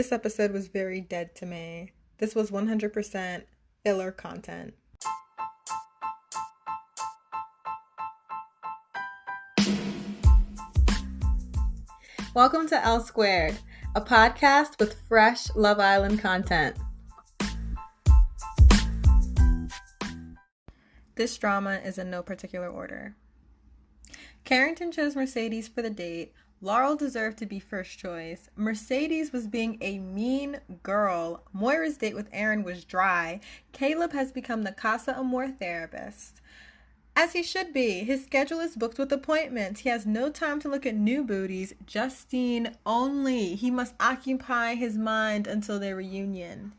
This episode was very dead to me. This was 100% filler content. Welcome to L Squared, a podcast with fresh Love Island content. This drama is in no particular order. Carrington chose Mercedes for the date. Laurel deserved to be first choice. Mercedes was being a mean girl. Moira's date with Aaron was dry. Caleb has become the Casa Amor therapist. As he should be. His schedule is booked with appointments. He has no time to look at new booties. Justine only. He must occupy his mind until their reunion.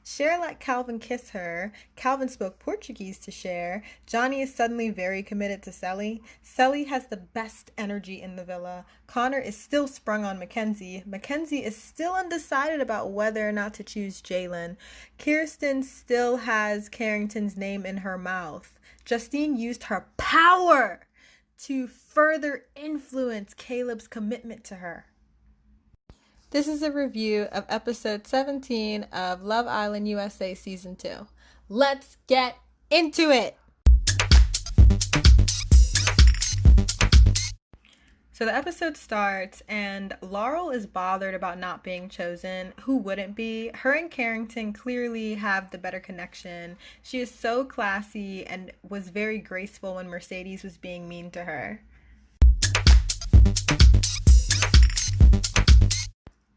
Cher let Calvin kiss her. Calvin spoke Portuguese to Cher. Johnny is suddenly very committed to Sally. Sally has the best energy in the villa. Connor is still sprung on Mackenzie. Mackenzie is still undecided about whether or not to choose Jalen. Kirsten still has Carrington's name in her mouth. Justine used her power to further influence Caleb's commitment to her. This is a review of episode 17 of Love Island USA Season 2. Let's get into it! So the episode starts and Laurel is bothered about not being chosen. Who wouldn't be? Her and Carrington clearly have the better connection. She is so classy and was very graceful when Mercedes was being mean to her.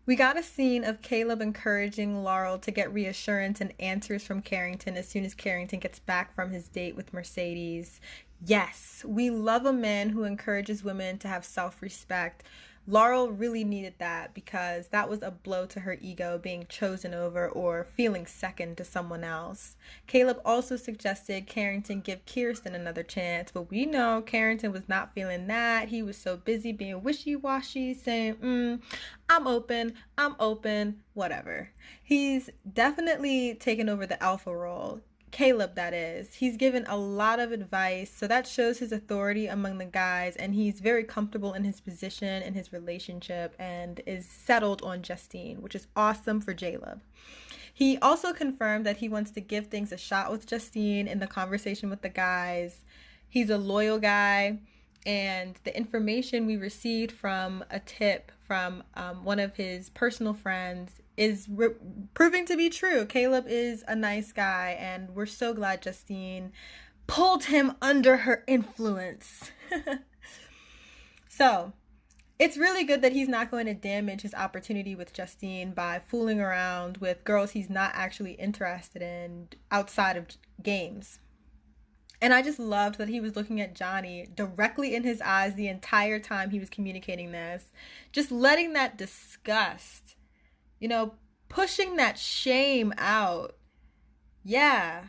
We got a scene of Caleb encouraging Laurel to get reassurance and answers from Carrington as soon as Carrington gets back from his date with Mercedes. Yes, we love a man who encourages women to have self-respect. Laurel really needed that because that was a blow to her ego being chosen over or feeling second to someone else. Caleb also suggested Carrington give Kirsten another chance, but we know Carrington was not feeling that. He was so busy being wishy-washy, saying, I'm open, whatever. He's definitely taken over the alpha role. Caleb, that is. He's given a lot of advice, so that shows his authority among the guys, and he's very comfortable in his position, in his relationship, and is settled on Justine, which is awesome for Jaleb. He also confirmed that he wants to give things a shot with Justine in the conversation with the guys. He's a loyal guy, and the information we received from a tip from one of his personal friends is proving to be true. Caleb is a nice guy, and we're so glad Justine pulled him under her influence. So, it's really good that he's not going to damage his opportunity with Justine by fooling around with girls he's not actually interested in outside of games. And I just loved that he was looking at Johnny directly in his eyes the entire time he was communicating this. Just letting that disgust, pushing that shame out. Yeah,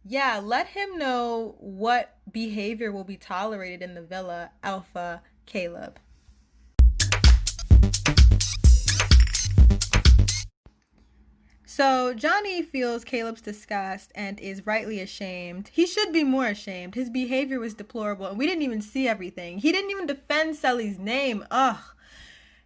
let him know what behavior will be tolerated in the villa, Alpha Caleb. So Johnny feels Caleb's disgust and is rightly ashamed. He should be more ashamed. His behavior was deplorable and we didn't even see everything. He didn't even defend Sally's name. Ugh.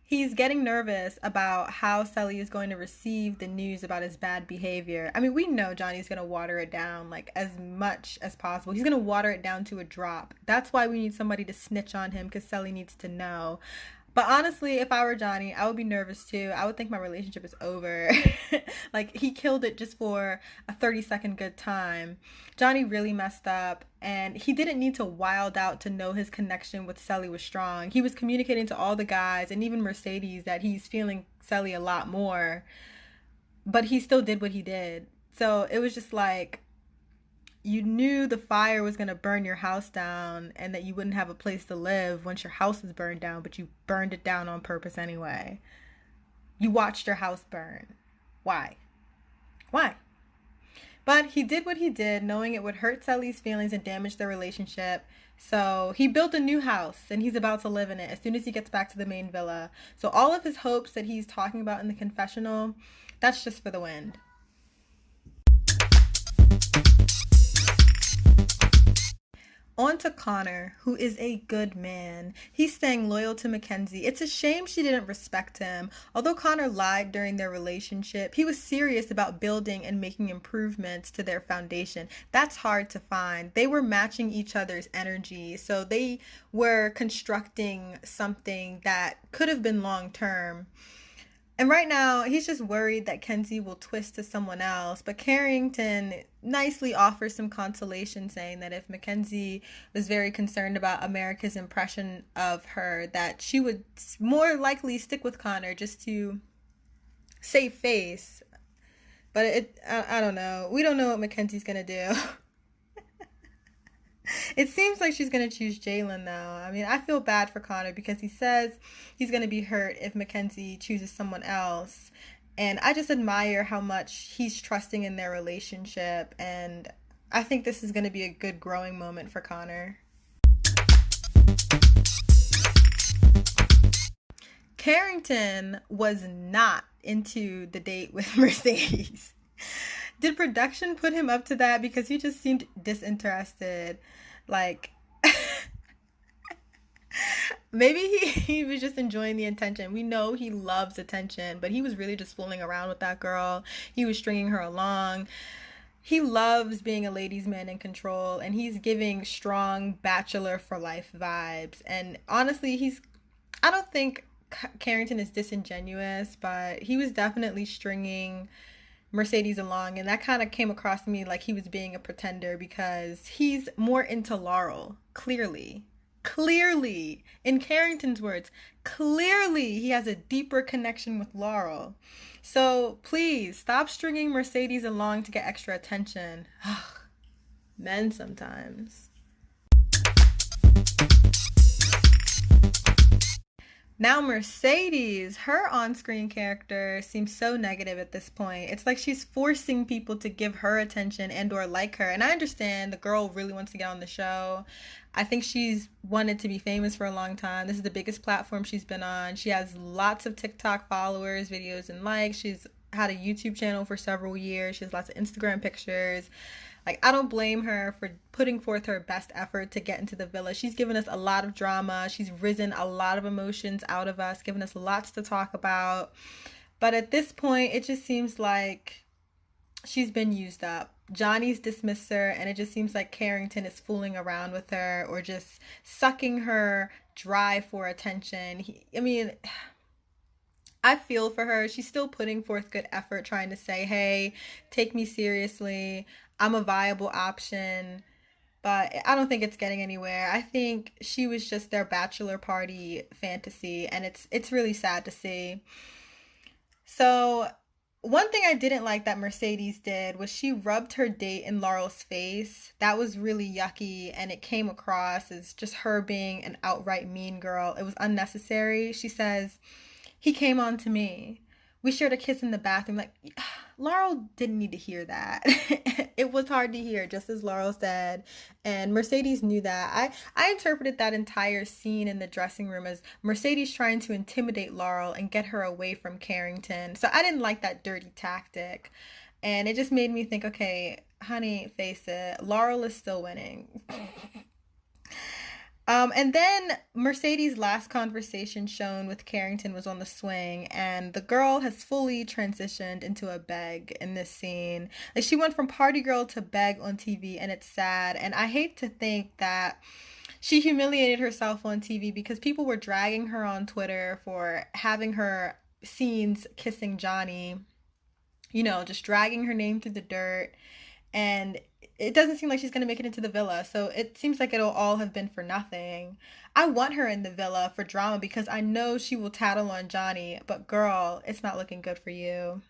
He's getting nervous about how Sally is going to receive the news about his bad behavior. I mean, we know Johnny's going to water it down like as much as possible. He's going to water it down to a drop. That's why we need somebody to snitch on him because Sally needs to know. But honestly, if I were Johnny, I would be nervous too. I would think my relationship is over. Like, he killed it just for a 30-second good time. Johnny really messed up, and he didn't need to wild out to know his connection with Sally was strong. He was communicating to all the guys, and even Mercedes, that he's feeling Sally a lot more. But he still did what he did. So it was just like, you knew the fire was going to burn your house down and that you wouldn't have a place to live once your house was burned down, but you burned it down on purpose anyway. You watched your house burn. Why? But he did what he did, knowing it would hurt Sally's feelings and damage their relationship. So he built a new house and he's about to live in it as soon as he gets back to the main villa. So all of his hopes that he's talking about in the confessional, that's just for the wind. On to Connor, who is a good man. He's staying loyal to Mackenzie. It's a shame she didn't respect him. Although Connor lied during their relationship, he was serious about building and making improvements to their foundation. That's hard to find. They were matching each other's energy, so they were constructing something that could have been long term. And right now, he's just worried that Kenzie will twist to someone else. But Carrington nicely offers some consolation, saying that if Mackenzie was very concerned about America's impression of her, that she would more likely stick with Connor just to save face. But I don't know. We don't know what Mackenzie's going to do. It seems like she's going to choose Jalen, though. I mean, I feel bad for Connor because he says he's going to be hurt if Mackenzie chooses someone else. And I just admire how much he's trusting in their relationship. And I think this is going to be a good growing moment for Connor. Carrington was not into the date with Mercedes. Did production put him up to that? Because he just seemed disinterested. Like, maybe he was just enjoying the attention. We know he loves attention, but he was really just fooling around with that girl. He was stringing her along. He loves being a ladies' man in control, and he's giving strong bachelor for life vibes. And honestly, I don't think Carrington is disingenuous, but he was definitely stringing Mercedes along, and that kind of came across to me like he was being a pretender because he's more into Laurel. Clearly, in Carrington's words, clearly he has a deeper connection with Laurel. So please stop stringing Mercedes along to get extra attention. Men sometimes. Now Mercedes, her on-screen character seems so negative at this point. It's like she's forcing people to give her attention and or like her. And I understand the girl really wants to get on the show. I think she's wanted to be famous for a long time. This is the biggest platform she's been on. She has lots of TikTok followers, videos, and likes. She's had a YouTube channel for several years. She has lots of Instagram pictures. Like, I don't blame her for putting forth her best effort to get into the villa. She's given us a lot of drama. She's risen a lot of emotions out of us, given us lots to talk about. But at this point, it just seems like she's been used up. Johnny's dismissed her, and it just seems like Carrington is fooling around with her or just sucking her dry for attention. I feel for her. She's still putting forth good effort, trying to say, hey, take me seriously. I'm a viable option. But I don't think it's getting anywhere. I think she was just their bachelor party fantasy, and it's really sad to see. So one thing I didn't like that Mercedes did was she rubbed her date in Laurel's face. That was really yucky, and it came across as just her being an outright mean girl. It was unnecessary. She says, he came on to me. We shared a kiss in the bathroom. Like, Laurel didn't need to hear that. It was hard to hear, just as Laurel said. And Mercedes knew that. I interpreted that entire scene in the dressing room as Mercedes trying to intimidate Laurel and get her away from Carrington. So I didn't like that dirty tactic. And it just made me think, okay, honey, face it. Laurel is still winning. And then Mercedes' last conversation shown with Carrington was on the swing, and the girl has fully transitioned into a beg in this scene. Like, she went from party girl to beg on TV, and it's sad. And I hate to think that she humiliated herself on TV because people were dragging her on Twitter for having her scenes kissing Johnny, just dragging her name through the dirt. And it doesn't seem like she's going to make it into the villa. So it seems like it'll all have been for nothing. I want her in the villa for drama because I know she will tattle on Johnny. But girl, it's not looking good for you.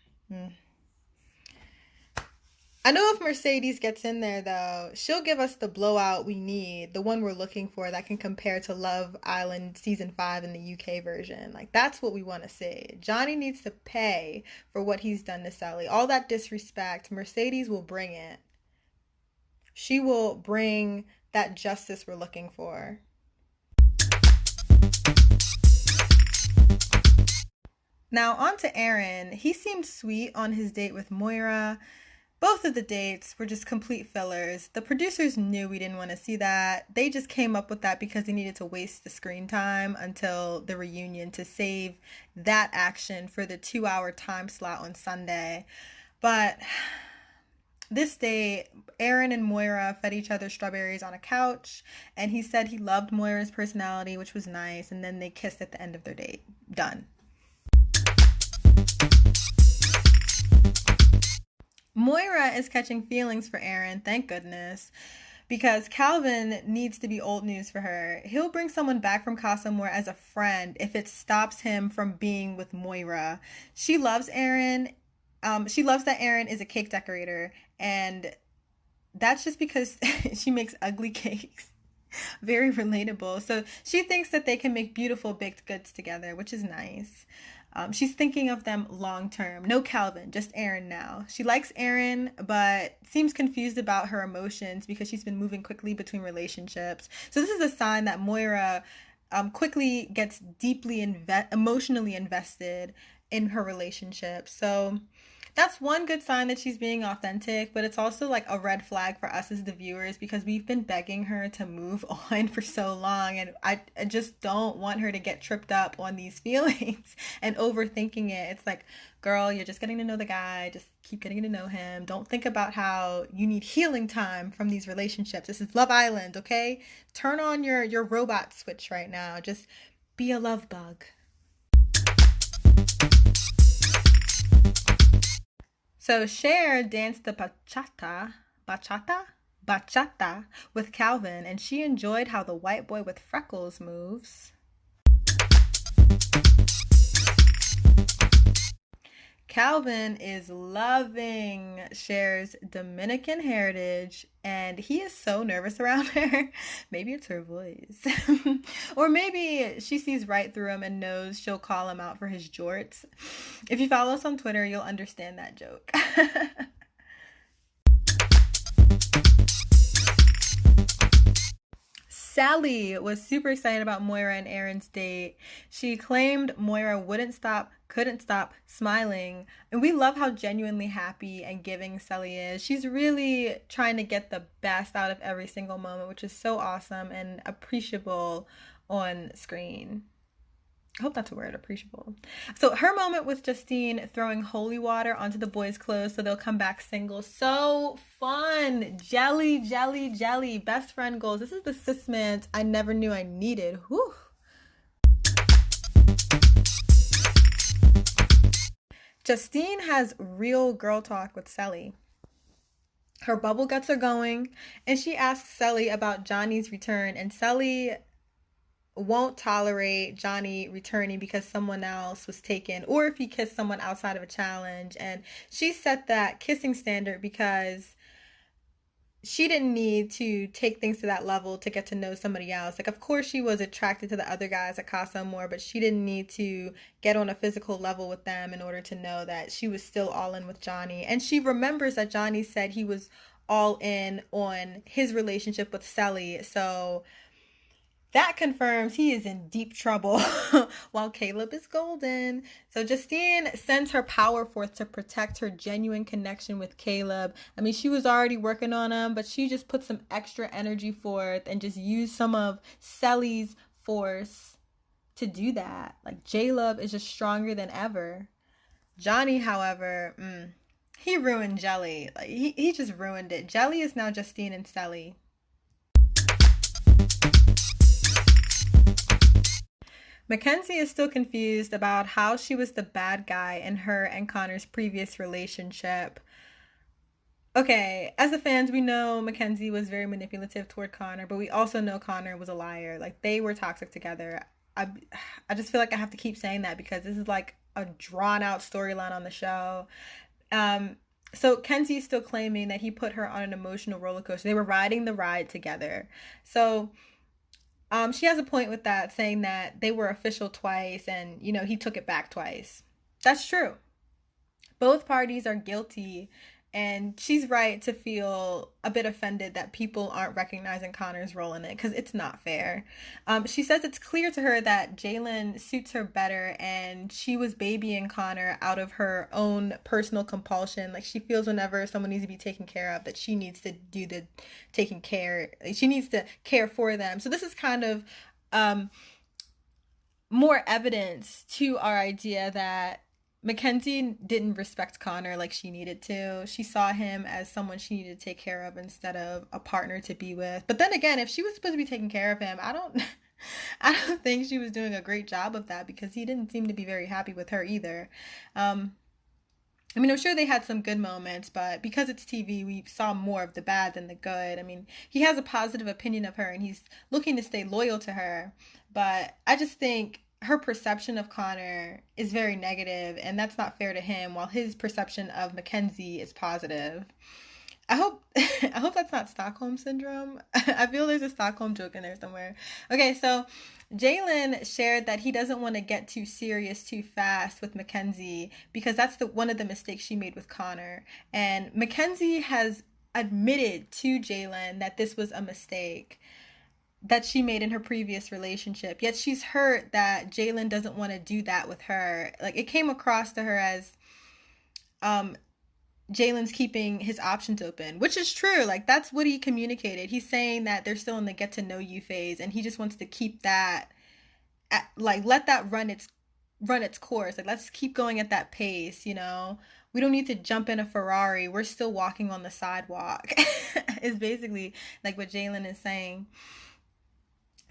I know if Mercedes gets in there, though, she'll give us the blowout we need. The one we're looking for that can compare to Love Island Season 5 in the UK version. Like, that's what we want to see. Johnny needs to pay for what he's done to Sally. All that disrespect, Mercedes will bring it. She will bring that justice we're looking for. Now, on to Aaron. He seemed sweet on his date with Moira. Both of the dates were just complete fillers. The producers knew we didn't want to see that. They just came up with that because they needed to waste the screen time until the reunion to save that action for the 2 hour time slot on Sunday. But this day, Aaron and Moira fed each other strawberries on a couch, and he said he loved Moira's personality, which was nice, and then they kissed at the end of their date. Done. Moira is catching feelings for Aaron, thank goodness, because Calvin needs to be old news for her. He'll bring someone back from Casa Amor as a friend if it stops him from being with Moira. She loves Aaron. She loves that Aaron is a cake decorator, and that's just because she makes ugly cakes. Very relatable. So she thinks that they can make beautiful baked goods together, which is nice. She's thinking of them long term. No Calvin, just Aaron now. She likes Aaron, but seems confused about her emotions because she's been moving quickly between relationships. So this is a sign that Moira quickly gets deeply emotionally invested in her relationship. So that's one good sign that she's being authentic, but it's also like a red flag for us as the viewers because we've been begging her to move on for so long, and I just don't want her to get tripped up on these feelings and overthinking it. It's like, girl, you're just getting to know the guy, just keep getting to know him. Don't think about how you need healing time from these relationships. This is Love Island, okay? Turn on your robot switch right now. Just be a love bug. So Cher danced the bachata with Calvin, and she enjoyed how the white boy with freckles moves. Calvin is loving Cher's Dominican heritage, and he is so nervous around her. Maybe it's her voice. Or maybe she sees right through him and knows she'll call him out for his jorts. If you follow us on Twitter, you'll understand that joke. Sally was super excited about Moira and Aaron's date. She claimed Moira couldn't stop smiling. And we love how genuinely happy and giving Sally is. She's really trying to get the best out of every single moment, which is so awesome and appreciable on screen. I hope that's a word, appreciable. So her moment with Justine throwing holy water onto the boys' clothes so they'll come back single. So fun. Jelly, jelly, jelly. Best friend goals. This is the sis man I never knew I needed. Whew. Justine has real girl talk with Sally. Her bubble guts are going, and she asks Sally about Johnny's return, and Sally won't tolerate Johnny returning because someone else was taken, or if he kissed someone outside of a challenge. And she set that kissing standard because she didn't need to take things to that level to get to know somebody else. Like, of course she was attracted to the other guys at Casa Amor, but she didn't need to get on a physical level with them in order to know that she was still all in with Johnny. And she remembers that Johnny said he was all in on his relationship with Sally. So that confirms he is in deep trouble while Caleb is golden. So Justine sends her power forth to protect her genuine connection with Caleb. I mean, she was already working on him, but she just put some extra energy forth and just used some of Sally's force to do that. Like, Jaleb is just stronger than ever. Johnny, however, he ruined Jelly. Like, he just ruined it. Jelly is now Justine and Sally. Mackenzie is still confused about how she was the bad guy in her and Connor's previous relationship. Okay, as the fans, we know Mackenzie was very manipulative toward Connor, but we also know Connor was a liar. Like, they were toxic together. I just feel like I have to keep saying that because this is like a drawn out storyline on the show. So Kenzie's still claiming that he put her on an emotional roller coaster. They were riding the ride together. So she has a point with that, saying that they were official twice and, you know, he took it back twice. That's true. Both parties are guilty And she's right to feel a bit offended that people aren't recognizing Connor's role in it because it's not fair. She says it's clear to her that Jalen suits her better and she was babying Connor out of her own personal compulsion. Like she feels whenever someone needs to be taken care of that she needs to do the taking care. She needs to care for them. So this is kind of more evidence to our idea that Mackenzie didn't respect Connor like she needed to. She saw him as someone she needed to take care of instead of a partner to be with. But then again, if she was supposed to be taking care of him, I don't think she was doing a great job of that because he didn't seem to be very happy with her either. I mean, I'm sure they had some good moments, but because it's TV, we saw more of the bad than the good. I mean, he has a positive opinion of her and he's looking to stay loyal to her. But I just think her perception of Connor is very negative, and that's not fair to him, while his perception of Mackenzie is positive. I hope I hope that's not Stockholm syndrome. I feel there's a Stockholm joke in there somewhere. Okay, so Jalen shared that he doesn't want to get too serious too fast with Mackenzie because that's one of the mistakes she made with Connor. And Mackenzie has admitted to Jalen that this was a mistake that she made in her previous relationship. Yet she's hurt that Jalen doesn't want to do that with her. Like it came across to her as Jalen's keeping his options open, which is true. Like that's what he communicated. He's saying that they're still in the get to know you phase and he just wants to keep that let that run its course. Like let's keep going at that pace, you know. We don't need to jump in a Ferrari. We're still walking on the sidewalk. Is basically like what Jalen is saying.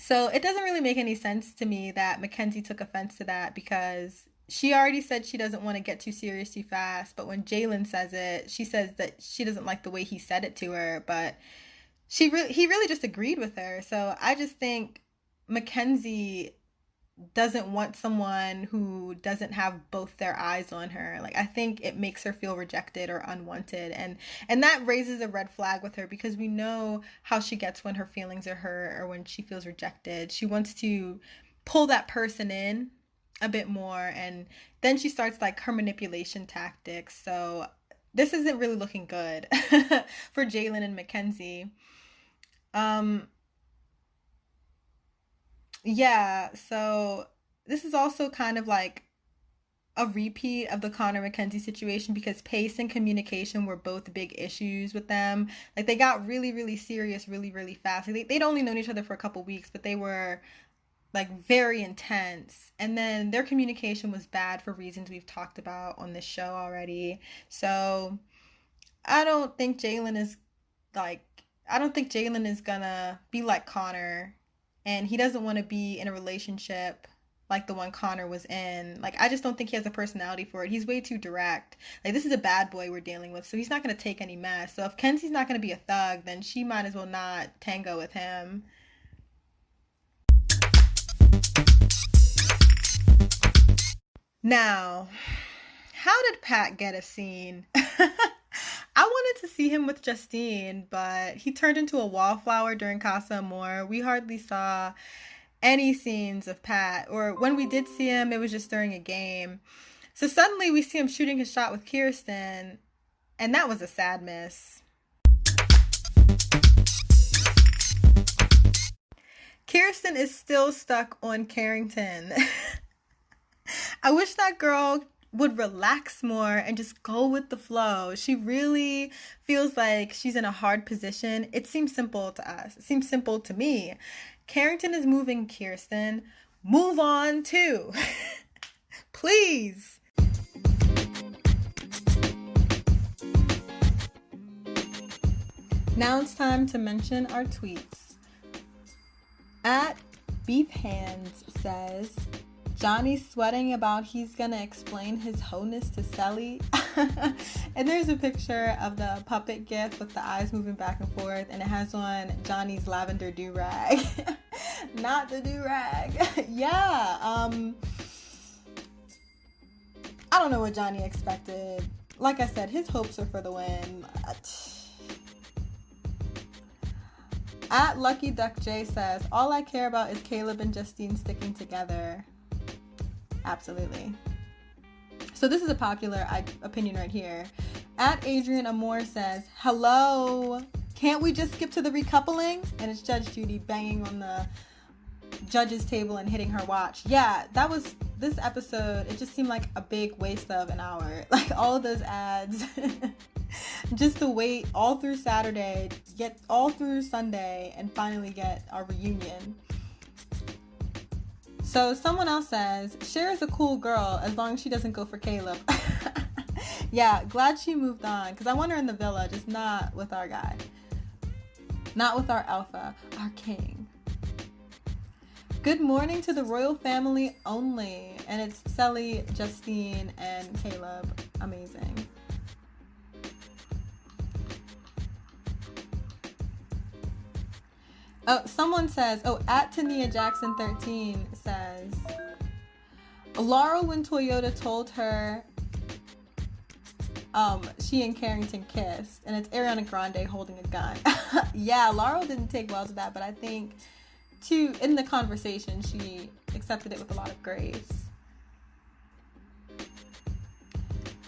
So it doesn't really make any sense to me that Mackenzie took offense to that because she already said she doesn't want to get too serious too fast. But when Jalen says it, she says that she doesn't like the way he said it to her. But he really just agreed with her. So I just think Mackenzie doesn't want someone who doesn't have both their eyes on her. Like I think it makes her feel rejected or unwanted, and that raises a red flag with her because we know how she gets when her feelings are hurt or when she feels rejected. She wants to pull that person in a bit more, and then she starts like her manipulation tactics. So this isn't really looking good for Jalen and Mackenzie. Yeah, so this is also kind of like a repeat of the Connor Mackenzie situation because pace and communication were both big issues with them. Like they got really, really serious really, really fast. Like, they'd only known each other for a couple weeks, but they were like very intense. And then their communication was bad for reasons we've talked about on this show already. So I don't think Jalen is like, I don't think Jalen is gonna be like Connor, and he doesn't want to be in a relationship like the one Connor was in. Like, I just don't think he has a personality for it. He's way too direct. Like, this is a bad boy we're dealing with, so he's not going to take any mess. So if Kenzie's not going to be a thug, then she might as well not tango with him. Now, how did Pat get a scene? I wanted to see him with Justine, but he turned into a wallflower during Casa Amor. We hardly saw any scenes of Pat, or when we did see him, it was just during a game. So suddenly we see him shooting his shot with Kirsten, and that was a sad miss. Kirsten is still stuck on Carrington. I wish that girl would relax more and just go with the flow. She really feels like she's in a hard position. It seems simple to us. It seems simple to me. Carrington is moving Kirsten. Move on too. Please. Now it's time to mention our tweets. At Beef Hands says, Johnny's sweating about he's gonna explain his wholeness to Sally. And there's a picture of the puppet gif with the eyes moving back and forth, and it has on Johnny's lavender do-rag. Not the do-rag. Yeah. I don't know what Johnny expected. Like I said, his hopes are for the win. At Lucky Duck J says, all I care about is Caleb and Justine sticking together. Absolutely. So this is a popular opinion right here. At Adrian Amore says, hello, can't we just skip to the recoupling? And it's Judge Judy banging on the judge's table and hitting her watch. Yeah, that was this episode. It just seemed like a big waste of an hour. Like all of those ads just to wait all through Saturday, get all through Sunday, and finally get our reunion. So someone else says, Cher is a cool girl as long as she doesn't go for Caleb. Yeah, glad she moved on, because I want her in the villa, just not with our guy. Not with our alpha, our king. Good morning to the royal family only. And it's Sally, Justine, and Caleb. Amazing. Oh, someone says, at Tania Jackson 13 says, Laurel, when Toyota told her she and Carrington kissed, and it's Ariana Grande holding a gun. Yeah, Laurel didn't take well to that, but I think in the conversation, she accepted it with a lot of grace.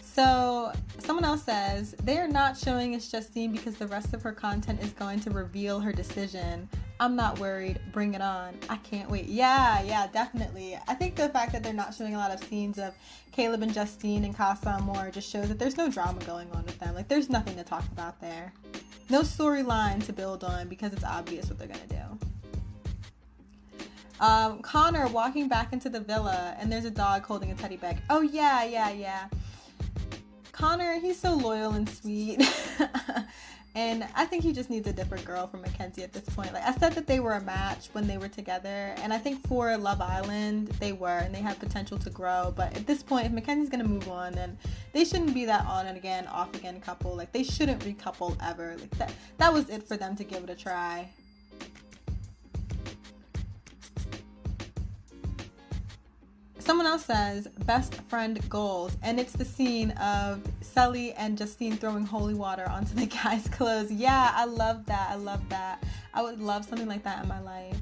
So someone else says, they are not showing us Justine because the rest of her content is going to reveal her decision. I'm not worried. Bring it on. I can't wait. Yeah, definitely. I think the fact that they're not showing a lot of scenes of Caleb and Justine and Casa Amor just shows that there's no drama going on with them. Like, there's nothing to talk about there. No storyline to build on because it's obvious what they're going to do. Connor walking back into the villa and there's a dog holding a teddy bear. Oh, yeah. Connor, he's so loyal and sweet. And I think he just needs a different girl from Mackenzie at this point. Like I said that they were a match when they were together. And I think for Love Island, they were. And they had potential to grow. But at this point, if Mackenzie's going to move on, then they shouldn't be that on and again, off again couple. Like they shouldn't recouple ever. Like that was it for them to give it a try. Someone else says, best friend goals. And it's the scene of Sully and Justine throwing holy water onto the guy's clothes. Yeah, I love that. I would love something like that in my life.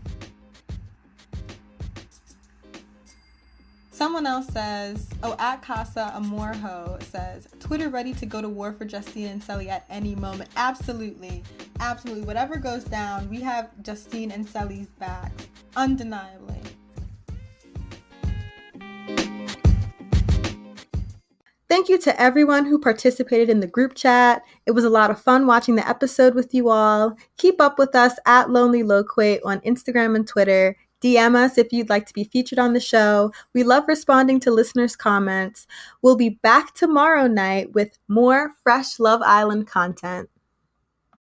Someone else says, at Casa Amorho says, Twitter ready to go to war for Justine and Sully at any moment. Absolutely. Whatever goes down, we have Justine and Sully's backs. Undeniably. Thank you to everyone who participated in the group chat. It was a lot of fun watching the episode with you all. Keep up with us at Lonely Loquate on Instagram and Twitter. DM us if you'd like to be featured on the show. We love responding to listeners' comments. We'll be back tomorrow night with more fresh Love Island content.